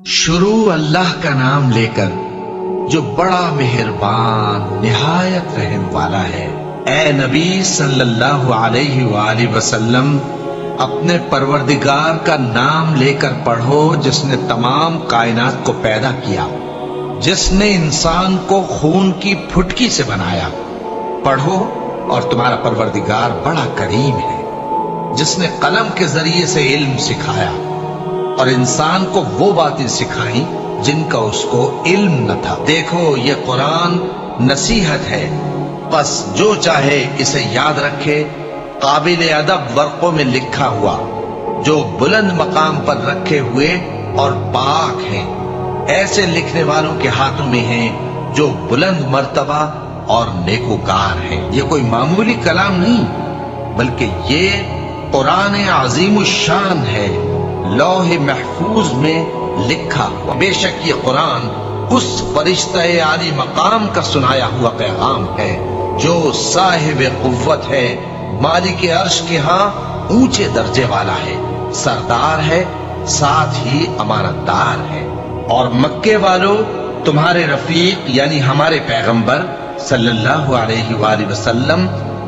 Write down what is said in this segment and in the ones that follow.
شروع اللہ کا نام لے کر جو بڑا مہربان نہایت رحم والا ہے۔ اے نبی صلی اللہ علیہ وآلہ وسلم، اپنے پروردگار کا نام لے کر پڑھو جس نے تمام کائنات کو پیدا کیا، جس نے انسان کو خون کی پھٹکی سے بنایا۔ پڑھو اور تمہارا پروردگار بڑا کریم ہے، جس نے قلم کے ذریعے سے علم سکھایا اور انسان کو وہ باتیں سکھائیں جن کا اس کو علم نہ تھا۔ دیکھو یہ قرآن نصیحت ہے، بس جو چاہے اسے یاد رکھے، قابل ادب ورقوں میں لکھا ہوا، جو بلند مقام پر رکھے ہوئے اور پاک ہیں، ایسے لکھنے والوں کے ہاتھوں میں ہیں جو بلند مرتبہ اور نیکوکار ہیں۔ یہ کوئی معمولی کلام نہیں، بلکہ یہ قرآن عظیم الشان ہے، لوح محفوظ میں لکھا ہوا۔ بے شک یہ قرآن اس فرشتہ عالی مقام کا سنایا ہوا پیغام ہے جو صاحب قوت ہے، مالک عرش کے ہاں اونچے درجے والا ہے، سردار ہے، ساتھ ہی امانت دار ہے۔ اور مکے والوں، تمہارے رفیق یعنی ہمارے پیغمبر صلی اللہ علیہ وآلہ وسلم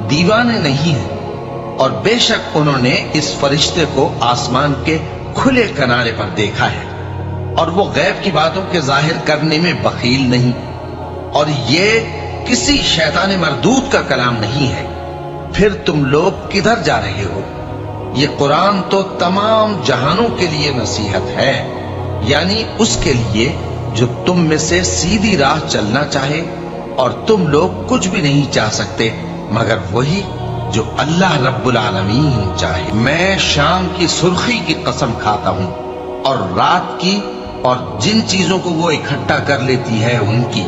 دیوانے نہیں ہیں، اور بے شک انہوں نے اس فرشتے کو آسمان کے کھلے کنارے پر دیکھا ہے، اور وہ غیب کی باتوں کے ظاہر کرنے میں بخیل نہیں، اور یہ کسی شیطان مردود کا کلام نہیں ہے۔ پھر تم لوگ کدھر جا رہے ہو؟ یہ قرآن تو تمام جہانوں کے لیے نصیحت ہے، یعنی اس کے لیے جو تم میں سے سیدھی راہ چلنا چاہے، اور تم لوگ کچھ بھی نہیں چاہ سکتے مگر وہی جو اللہ رب العالمین چاہے۔ میں شام کی سرخی کی قسم کھاتا ہوں، اور رات کی، اور جن چیزوں کو وہ اکٹھا کر لیتی ہے ان کی،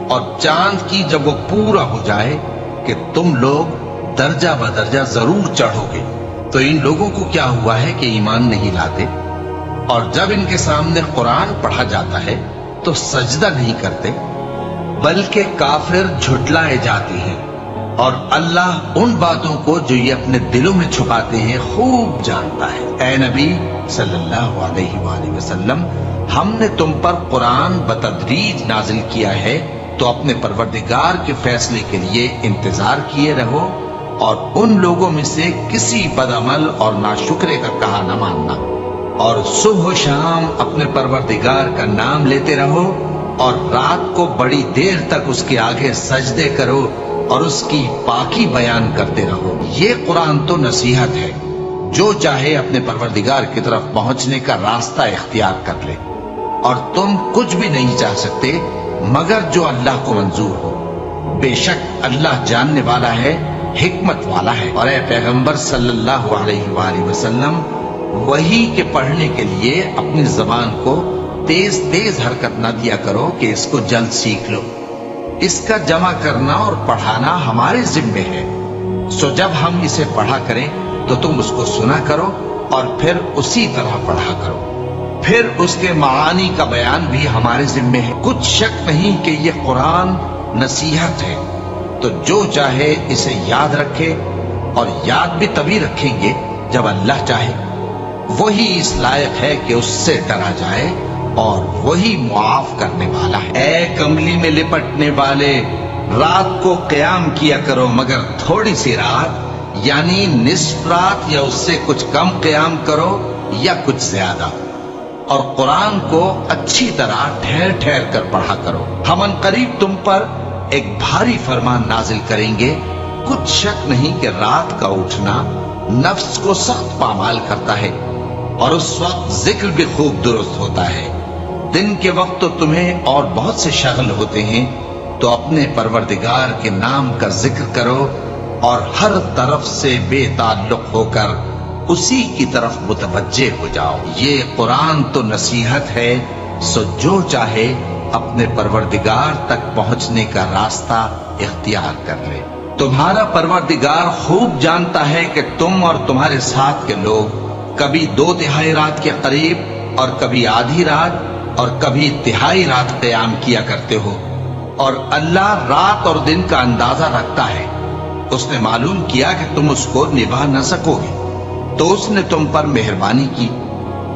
اور چاند کی جب وہ پورا ہو جائے کہ تم لوگ درجہ بدرجہ ضرور چڑھو گے۔ تو ان لوگوں کو کیا ہوا ہے کہ ایمان نہیں لاتے، اور جب ان کے سامنے قرآن پڑھا جاتا ہے تو سجدہ نہیں کرتے، بلکہ کافر جھٹلائے جاتے ہیں، اور اللہ ان باتوں کو جو یہ اپنے دلوں میں چھپاتے ہیں خوب جانتا ہے۔ اے نبی صلی اللہ علیہ وآلہ وسلم، ہم نے تم پر قرآن بتدریج نازل کیا ہے، تو اپنے پروردگار کے فیصلے کے لیے انتظار کیے رہو، اور ان لوگوں میں سے کسی بدعمل اور ناشکرے کا کہا نہ ماننا، اور صبح و شام اپنے پروردگار کا نام لیتے رہو، اور رات کو بڑی دیر تک اس کے آگے سجدے کرو اور اس کی پاکی بیان کرتے رہو۔ یہ قرآن تو نصیحت ہے، جو چاہے اپنے پروردگار کی طرف پہنچنے کا راستہ اختیار کر لے، اور تم کچھ بھی نہیں چاہ سکتے مگر جو اللہ کو منظور ہو۔ بے شک اللہ جاننے والا ہے، حکمت والا ہے۔ اور اے پیغمبر صلی اللہ علیہ وآلہ وسلم، وحی کے پڑھنے کے لیے اپنی زبان کو تیز تیز حرکت نہ دیا کرو کہ اس کو جلد سیکھ لو۔ اس کا جمع کرنا اور پڑھانا ہمارے ذمے ہے، سو جب ہم اسے پڑھا کریں تو تم اس کو سنا کرو اور پھر اسی طرح پڑھا کرو۔ پھر اس کے معانی کا بیان بھی ہمارے ذمے ہے۔ کچھ شک نہیں کہ یہ قرآن نصیحت ہے، تو جو چاہے اسے یاد رکھے، اور یاد بھی تبھی رکھیں گے جب اللہ چاہے۔ وہی اس لائق ہے کہ اس سے ڈرا جائے، اور وہی معاف کرنے والا ہے۔ اے کملی میں لپٹنے والے، رات کو قیام کیا کرو مگر تھوڑی سی رات، یعنی نصف رات یا اس سے کچھ کم قیام کرو یا کچھ زیادہ، اور قرآن کو اچھی طرح ٹھہر ٹھہر کر پڑھا کرو۔ ہم عنقریب تم پر ایک بھاری فرمان نازل کریں گے۔ کچھ شک نہیں کہ رات کا اٹھنا نفس کو سخت پامال کرتا ہے، اور اس وقت ذکر بھی خوب درست ہوتا ہے۔ دن کے وقت تو تمہیں اور بہت سے شغل ہوتے ہیں، تو اپنے پروردگار کے نام کا ذکر کرو، اور ہر طرف سے بے تعلق ہو کر اسی کی طرف متوجہ ہو جاؤ۔ یہ قرآن تو نصیحت ہے، سو جو چاہے اپنے پروردگار تک پہنچنے کا راستہ اختیار کر لے۔ تمہارا پروردگار خوب جانتا ہے کہ تم اور تمہارے ساتھ کے لوگ کبھی 2/3 رات کے قریب، اور کبھی آدھی رات، اور کبھی تہائی رات قیام کیا کرتے ہو، اور اللہ رات اور دن کا اندازہ رکھتا ہے۔ اس نے معلوم کیا کہ تم اس کو نبھا نہ سکو گے، تو اس نے تم پر مہربانی کی،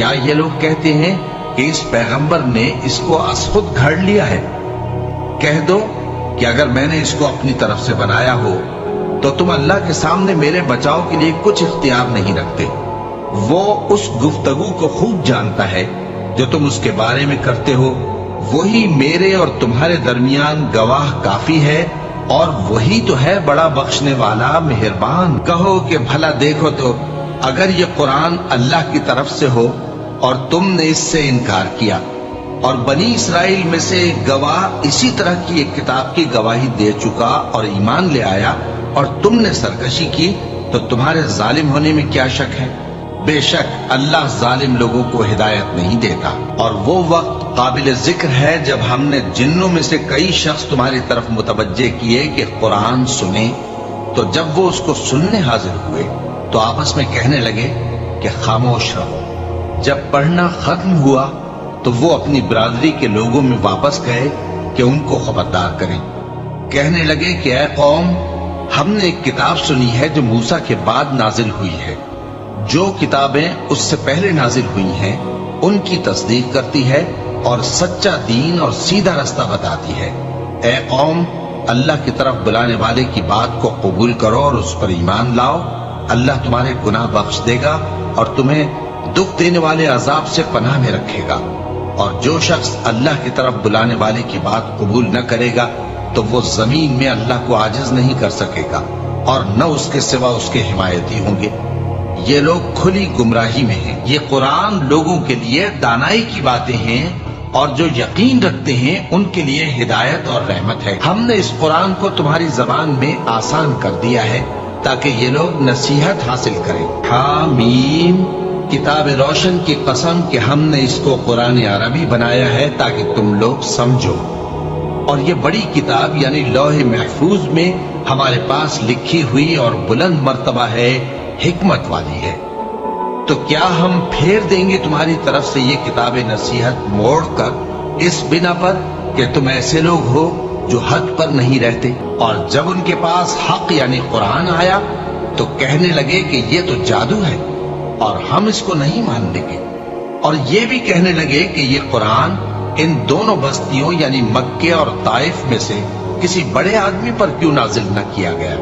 کیا یہ لوگ کہتے ہیں کہ اس پیغمبر نے اس کو از خود گھڑ لیا ہے؟ کہہ دو کہ اگر میں نے اس کو اپنی طرف سے بنایا ہو تو تم اللہ کے سامنے میرے بچاؤ کے لیے کچھ اختیار نہیں رکھتے۔ وہ اس گفتگو کو خوب جانتا ہے جو تم اس کے بارے میں کرتے ہو، وہی میرے اور تمہارے درمیان گواہ کافی ہے، اور وہی تو ہے بڑا بخشنے والا مہربان۔ کہو کہ بھلا دیکھو تو اگر یہ قرآن اللہ کی طرف سے ہو اور تم نے اس سے انکار کیا، اور بنی اسرائیل میں سے ایک گواہ اسی طرح کی ایک کتاب کی گواہی دے چکا اور ایمان لے آیا اور تم نے سرکشی کی، تو تمہارے ظالم ہونے میں کیا شک ہے؟ بے شک اللہ ظالم لوگوں کو ہدایت نہیں دیتا۔ اور وہ وقت قابل ذکر ہے جب ہم نے جنوں میں سے کئی شخص تمہاری طرف متوجہ کیے کہ قرآن سنیں، تو جب وہ اس کو سننے حاضر ہوئے تو آپس میں کہنے لگے کہ خاموش رہو۔ جب پڑھنا ختم ہوا تو وہ اپنی برادری کے لوگوں میں واپس گئے کہ ان کو خبردار کریں۔ کہنے لگے کہ اے قوم، ہم نے ایک کتاب سنی ہے جو موسیٰ کے بعد نازل ہوئی ہے، جو کتابیں اس سے پہلے نازل ہوئی ہیں ان کی تصدیق کرتی ہے اور سچا دین اور سیدھا رستہ بتاتی ہے۔ اے قوم، اللہ کی طرف بلانے والے کی بات کو قبول کرو اور اس پر ایمان لاؤ، اللہ تمہارے گناہ بخش دے گا اور تمہیں دکھ دینے والے عذاب سے پناہ میں رکھے گا۔ اور جو شخص اللہ کی طرف بلانے والے کی بات قبول نہ کرے گا تو وہ زمین میں اللہ کو عاجز نہیں کر سکے گا، اور نہ اس کے سوا اس کے حمایتی ہوں گے۔ یہ لوگ کھلی گمراہی میں ہیں۔ یہ قرآن لوگوں کے لیے دانائی کی باتیں ہیں، اور جو یقین رکھتے ہیں ان کے لیے ہدایت اور رحمت ہے۔ ہم نے اس قرآن کو تمہاری زبان میں آسان کر دیا ہے تاکہ یہ لوگ نصیحت حاصل کریں۔ حامیم، کتاب روشن کی قسم کہ ہم نے اس کو قرآن عربی بنایا ہے تاکہ تم لوگ سمجھو، اور یہ بڑی کتاب یعنی لوح محفوظ میں ہمارے پاس لکھی ہوئی اور بلند مرتبہ ہے، حکمت والی ہے۔ تو کیا ہم پھیر دیں گے تمہاری طرف سے یہ کتاب نصیحت موڑ کر اس بنا پر کہ تم ایسے لوگ ہو جو حد پر نہیں رہتے؟ اور جب ان کے پاس حق یعنی قرآن آیا تو کہنے لگے کہ یہ تو جادو ہے اور ہم اس کو نہیں مانیں گے، اور یہ بھی کہنے لگے کہ یہ قرآن ان دونوں بستیوں یعنی مکے اور طائف میں سے کسی بڑے آدمی پر کیوں نازل نہ کیا گیا؟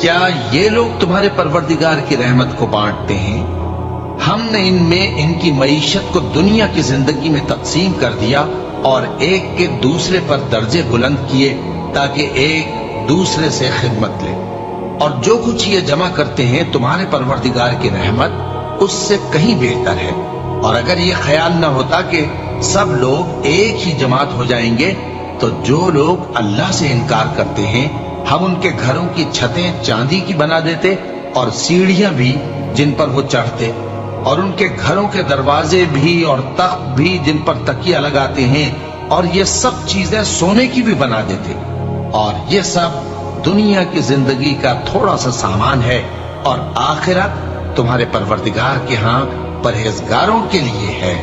کیا یہ لوگ تمہارے پروردگار کی رحمت کو بانٹتے ہیں؟ ہم نے ان میں ان کی معیشت کو دنیا کی زندگی میں تقسیم کر دیا اور ایک کے دوسرے پر درجے بلند کیے تاکہ ایک دوسرے سے خدمت لے، اور جو کچھ یہ جمع کرتے ہیں تمہارے پروردگار کی رحمت اس سے کہیں بہتر ہے۔ اور اگر یہ خیال نہ ہوتا کہ سب لوگ ایک ہی جماعت ہو جائیں گے تو جو لوگ اللہ سے انکار کرتے ہیں ہم ان کے گھروں کی چھتیں چاندی کی بنا دیتے اور سیڑھیاں بھی جن پر وہ چڑھتے، اور ان کے گھروں کے دروازے بھی اور تخت بھی جن پر تکیہ لگاتے ہیں، اور یہ سب چیزیں سونے کی بھی بنا دیتے، اور یہ سب دنیا کی زندگی کا تھوڑا سا سامان ہے، اور آخرت تمہارے پروردگار کے ہاں پرہیزگاروں کے لیے ہے۔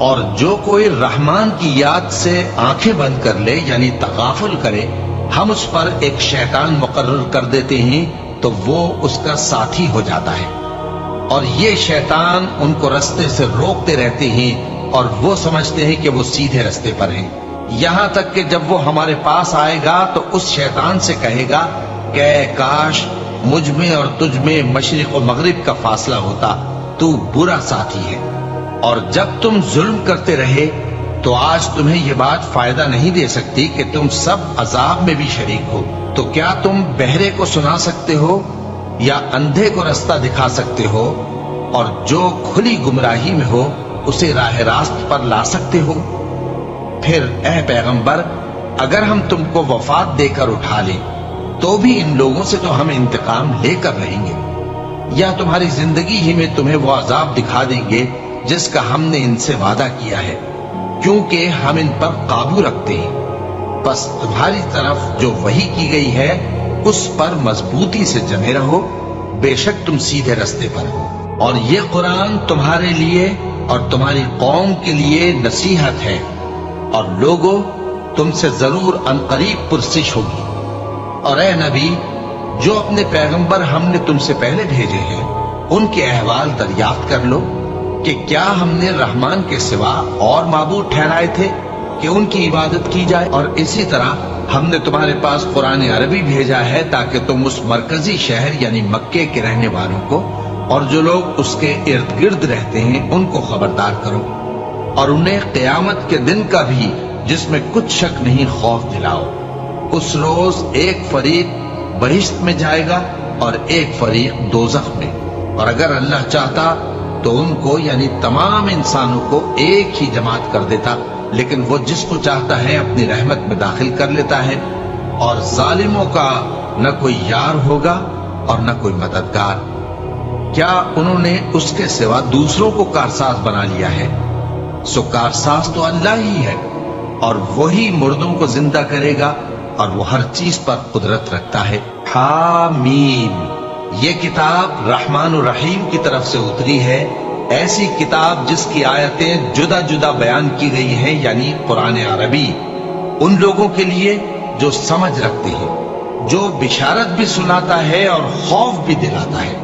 اور جو کوئی رحمان کی یاد سے آنکھیں بند کر لے یعنی تغافل کرے، ہم اس پر ایک شیطان مقرر کر دیتے ہیں تو وہ اس کا ساتھی ہو جاتا ہے، اور یہ شیطان ان کو رستے سے روکتے رہتے ہیں اور وہ سمجھتے ہیں کہ وہ سیدھے رستے پر ہیں، یہاں تک کہ جب وہ ہمارے پاس آئے گا تو اس شیطان سے کہے گا کہ کاش مجھ میں اور تجھ میں مشرق و مغرب کا فاصلہ ہوتا، تو برا ساتھی ہے۔ اور جب تم ظلم کرتے رہے تو آج تمہیں یہ بات فائدہ نہیں دے سکتی کہ تم سب عذاب میں بھی شریک ہو۔ تو کیا تم بہرے کو سنا سکتے ہو یا اندھے کو رستہ دکھا سکتے ہو، اور جو کھلی گمراہی میں ہو اسے راہ راست پر لا سکتے ہو؟ پھر اے پیغمبر، اگر ہم تم کو وفات دے کر اٹھا لیں تو بھی ان لوگوں سے تو ہم انتقام لے کر رہیں گے، یا تمہاری زندگی ہی میں تمہیں وہ عذاب دکھا دیں گے جس کا ہم نے ان سے وعدہ کیا ہے، کیونکہ ہم ان پر قابو رکھتے ہیں۔ بس تمہاری طرف جو وحی کی گئی ہے اس پر مضبوطی سے جمے رہو، بے شک تم سیدھے رستے پر ہو۔ اور یہ قرآن تمہارے لیے اور تمہاری قوم کے لیے نصیحت ہے، اور لوگوں تم سے ضرور عنقریب پرسش ہوگی۔ اور اے نبی، جو اپنے پیغمبر ہم نے تم سے پہلے بھیجے ہیں ان کے احوال دریافت کر لو، کہ کیا ہم نے رحمان کے سوا اور معبود ٹھہرائے تھے کہ ان کی عبادت کی جائے؟ اور اسی طرح ہم نے تمہارے پاس قرآن عربی بھیجا ہے تاکہ تم اس مرکزی شہر یعنی مکے کے رہنے والوں کو اور جو لوگ اس کے ارد گرد رہتے ہیں ان کو خبردار کرو، اور انہیں قیامت کے دن کا بھی جس میں کچھ شک نہیں خوف دلاؤ۔ اس روز ایک فریق بہشت میں جائے گا اور ایک فریق دوزخ میں، اور اگر اللہ چاہتا تو ان کو یعنی تمام انسانوں کو ایک ہی جماعت کر دیتا، لیکن وہ جس کو چاہتا ہے اپنی رحمت میں داخل کر لیتا ہے، اور ظالموں کا نہ کوئی یار ہوگا اور نہ کوئی مددگار۔ کیا انہوں نے اس کے سوا دوسروں کو کارساز بنا لیا ہے؟ سو کارساز تو اللہ ہی ہے، اور وہی مردوں کو زندہ کرے گا اور وہ ہر چیز پر قدرت رکھتا ہے۔ حامیم، یہ کتاب رحمان الرحیم کی طرف سے اتری ہے، ایسی کتاب جس کی آیتیں جدا جدا بیان کی گئی ہیں، یعنی قرآن عربی، ان لوگوں کے لیے جو سمجھ رکھتے ہیں، جو بشارت بھی سناتا ہے اور خوف بھی دلاتا ہے۔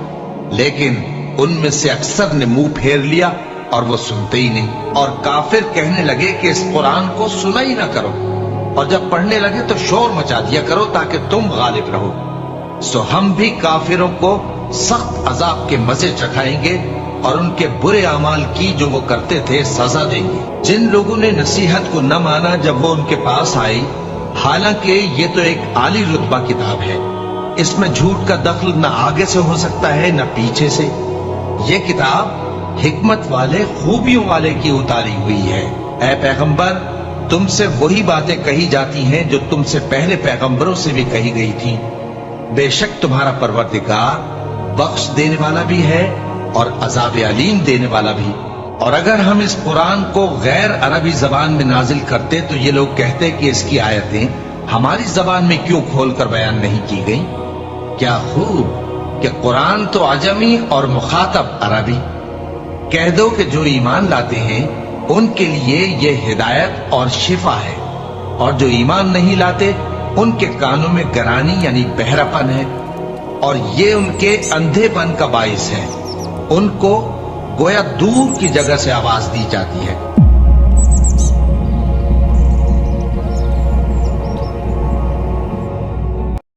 لیکن ان میں سے اکثر نے منہ پھیر لیا اور وہ سنتے ہی نہیں، اور کافر کہنے لگے کہ اس قرآن کو سنا ہی نہ کرو، اور جب پڑھنے لگے تو شور مچا دیا کرو تاکہ تم غالب رہو۔ سو ہم بھی کافروں کو سخت عذاب کے مزے چکھائیں گے اور ان کے برے اعمال کی جو وہ کرتے تھے سزا دیں گے۔ جن لوگوں نے نصیحت کو نہ مانا جب وہ ان کے پاس آئی، حالانکہ یہ تو ایک عالی رتبہ کتاب ہے، اس میں جھوٹ کا دخل نہ آگے سے ہو سکتا ہے نہ پیچھے سے۔ یہ کتاب حکمت والے خوبیوں والے کی اتاری ہوئی ہے۔ اے پیغمبر، تم سے وہی باتیں کہی جاتی ہیں جو تم سے پہلے پیغمبروں سے بھی کہی گئی تھیں۔ بے شک تمہارا پروردگار بخش دینے والا بھی ہے اور عذاب علیم دینے والا بھی۔ اور اگر ہم اس قرآن کو غیر عربی زبان میں نازل کرتے تو یہ لوگ کہتے کہ اس کی آیتیں ہماری زبان میں کیوں کھول کر بیان نہیں کی گئیں؟ کیا خوب کہ قرآن تو عجمی اور مخاطب عربی۔ کہہ دو کہ جو ایمان لاتے ہیں ان کے لیے یہ ہدایت اور شفا ہے، اور جو ایمان نہیں لاتے ان کے کانوں میں گرانی یعنی بہرا پن ہے، اور یہ ان کے اندھے پن کا باعث ہے۔ ان کو گویا دور کی جگہ سے آواز دی جاتی ہے۔